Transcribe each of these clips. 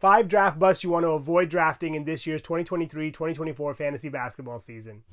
5 draft busts you want to avoid drafting in this year's 2023-2024 fantasy basketball season.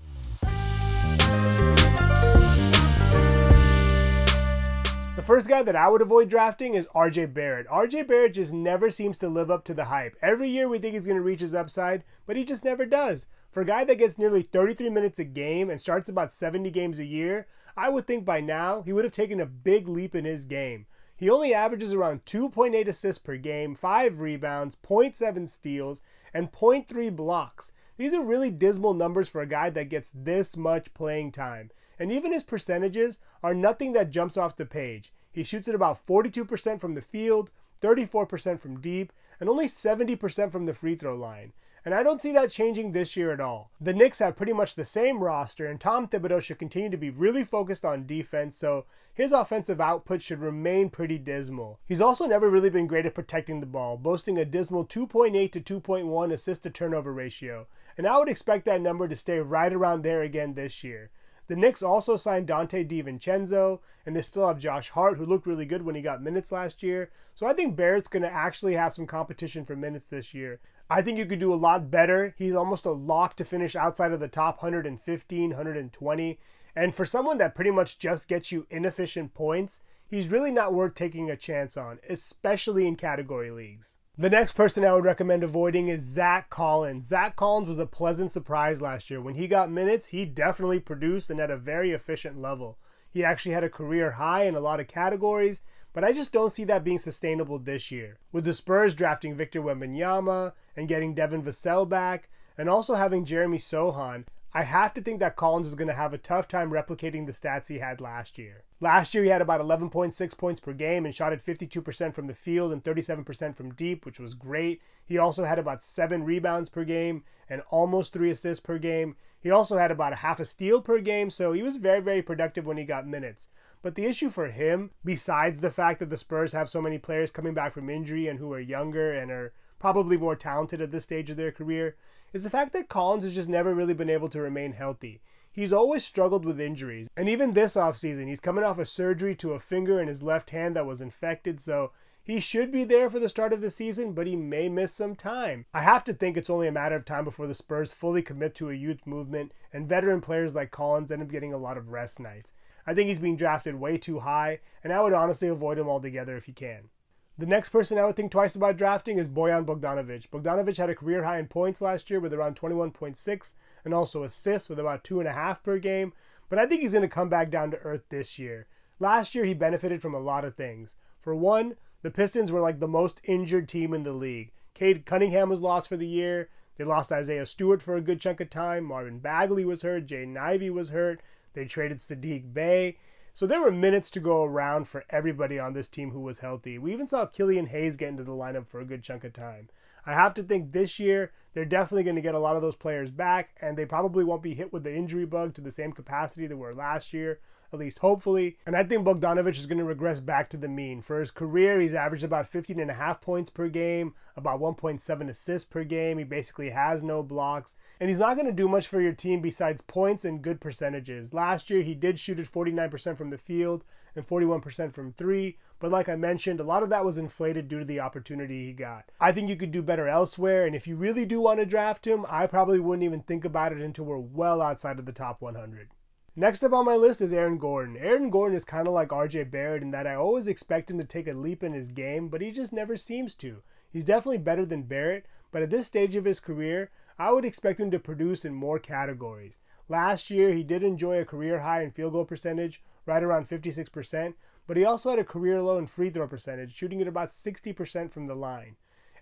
The first guy that I would avoid drafting is RJ Barrett. RJ Barrett just never seems to live up to the hype. Every year we think he's going to reach his upside, but he just never does. For a guy that gets nearly 33 minutes a game and starts about 70 games a year, I would think by now he would have taken a big leap in his game. He only averages around 2.8 assists per game, 5 rebounds, 0.7 steals, and 0.3 blocks. These are really dismal numbers for a guy that gets this much playing time. And even his percentages are nothing that jumps off the page. He shoots at about 42% from the field, 34% from deep, and only 70% from the free throw line. And I don't see that changing this year at all. The Knicks have pretty much the same roster, and Tom Thibodeau should continue to be really focused on defense, so his offensive output should remain pretty dismal. He's also never really been great at protecting the ball, boasting a dismal 2.8 to 2.1 assist to turnover ratio, and I would expect that number to stay right around there again this year. The Knicks also signed Dante DiVincenzo, and they still have Josh Hart, who looked really good when he got minutes last year. So I think Barrett's going to actually have some competition for minutes this year. I think you could do a lot better. He's almost a lock to finish outside of the top 115, 120. And for someone that pretty much just gets you inefficient points, he's really not worth taking a chance on, especially in category leagues. The next person I would recommend avoiding is Zach Collins. Zach Collins was a pleasant surprise last year. When he got minutes, he definitely produced and at a very efficient level. He actually had a career high in a lot of categories, but I just don't see that being sustainable this year. With the Spurs drafting Victor Wembanyama and getting Devin Vassell back, and also having Jeremy Sohan, I have to think that Collins is going to have a tough time replicating the stats he had last year. Last year he had about 11.6 points per game and shot at 52% from the field and 37% from deep, which was great. He also had about 7 rebounds per game and almost 3 assists per game. He also had about a half a steal per game, so he was very, very productive when he got minutes. But the issue for him, besides the fact that the Spurs have so many players coming back from injury and who are younger and are probably more talented at this stage of their career, is the fact that Collins has just never really been able to remain healthy. He's always struggled with injuries, and even this offseason, he's coming off a surgery to a finger in his left hand that was infected, so he should be there for the start of the season, but he may miss some time. I have to think it's only a matter of time before the Spurs fully commit to a youth movement, and veteran players like Collins end up getting a lot of rest nights. I think he's being drafted way too high, and I would honestly avoid him altogether if you can. The next person I would think twice about drafting is Bojan Bogdanovic. Bogdanovic had a career high in points last year with around 21.6 and also assists with about 2.5 per game, but I think he's going to come back down to earth this year. Last year he benefited from a lot of things. For one, the Pistons were like the most injured team in the league. Cade Cunningham was lost for the year. They lost Isaiah Stewart for a good chunk of time. Marvin Bagley was hurt. Jaden Ivey was hurt. They traded Sadiq Bey. So there were minutes to go around for everybody on this team who was healthy. We even saw Killian Hayes get into the lineup for a good chunk of time. I have to think this year they're definitely going to get a lot of those players back, and they probably won't be hit with the injury bug to the same capacity they were last year, at least hopefully. And I think Bogdanovic is going to regress back to the mean. For his career, he's averaged about 15.5 points per game, about 1.7 assists per game. He basically has no blocks. And he's not going to do much for your team besides points and good percentages. Last year, he did shoot at 49% from the field and 41% from 3. But like I mentioned, a lot of that was inflated due to the opportunity he got. I think you could do better elsewhere. And if you really do want to draft him, I probably wouldn't even think about it until we're well outside of the top 100. Next up on my list is Aaron Gordon. Aaron Gordon is kind of like RJ Barrett in that I always expect him to take a leap in his game, but he just never seems to. He's definitely better than Barrett, but at this stage of his career, I would expect him to produce in more categories. Last year, he did enjoy a career high in field goal percentage, right around 56%, but he also had a career low in free throw percentage, shooting at about 60% from the line.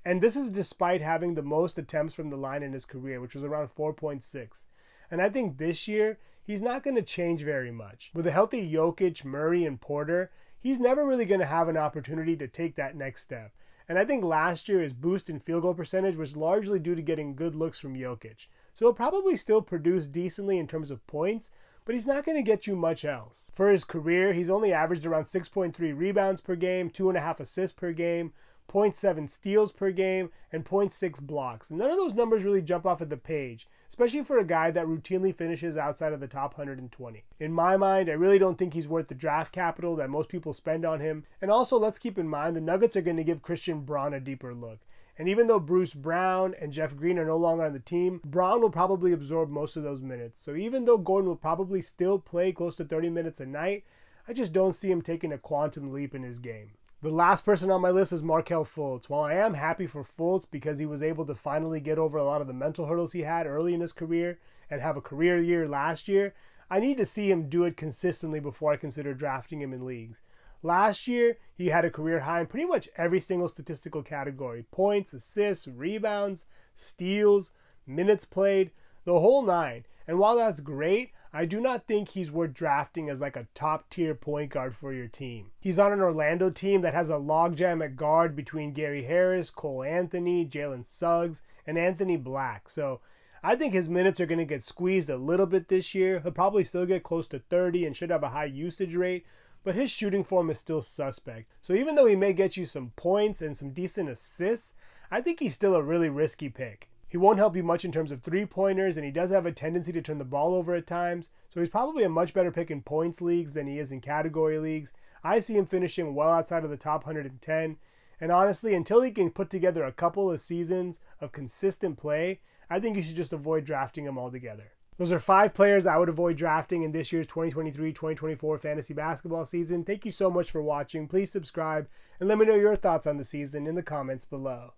And this is despite having the most attempts from the line in his career, which was around 4.6. And I think this year, he's not going to change very much. With a healthy Jokic, Murray, and Porter, he's never really going to have an opportunity to take that next step. And I think last year his boost in field goal percentage was largely due to getting good looks from Jokic. So he'll probably still produce decently in terms of points, but he's not going to get you much else. For his career, he's only averaged around 6.3 rebounds per game, 2.5 assists per game, 0.7 steals per game, and 0.6 blocks. And none of those numbers really jump off at the page, especially for a guy that routinely finishes outside of the top 120. In my mind, I really don't think he's worth the draft capital that most people spend on him. And also, let's keep in mind, the Nuggets are going to give Christian Braun a deeper look. And even though Bruce Brown and Jeff Green are no longer on the team, Brown will probably absorb most of those minutes. So even though Gordon will probably still play close to 30 minutes a night, I just don't see him taking a quantum leap in his game. The last person on my list is Markelle Fultz. While I am happy for Fultz because he was able to finally get over a lot of the mental hurdles he had early in his career and have a career year last year, I need to see him do it consistently before I consider drafting him in leagues. Last year, he had a career high in pretty much every single statistical category: points, assists, rebounds, steals, minutes played, the whole nine. And while that's great, I do not think he's worth drafting as like a top tier point guard for your team. He's on an Orlando team that has a logjam at guard between Gary Harris, Cole Anthony, Jalen Suggs, and Anthony Black. So I think his minutes are going to get squeezed a little bit this year. He'll probably still get close to 30 and should have a high usage rate, but his shooting form is still suspect. So even though he may get you some points and some decent assists, I think he's still a really risky pick. He won't help you much in terms of three-pointers, and he does have a tendency to turn the ball over at times, so he's probably a much better pick in points leagues than he is in category leagues. I see him finishing well outside of the top 110, and honestly, until he can put together a couple of seasons of consistent play, I think you should just avoid drafting him altogether. Those are 5 players I would avoid drafting in this year's 2023-2024 fantasy basketball season. Thank you so much for watching. Please subscribe, and let me know your thoughts on the season in the comments below.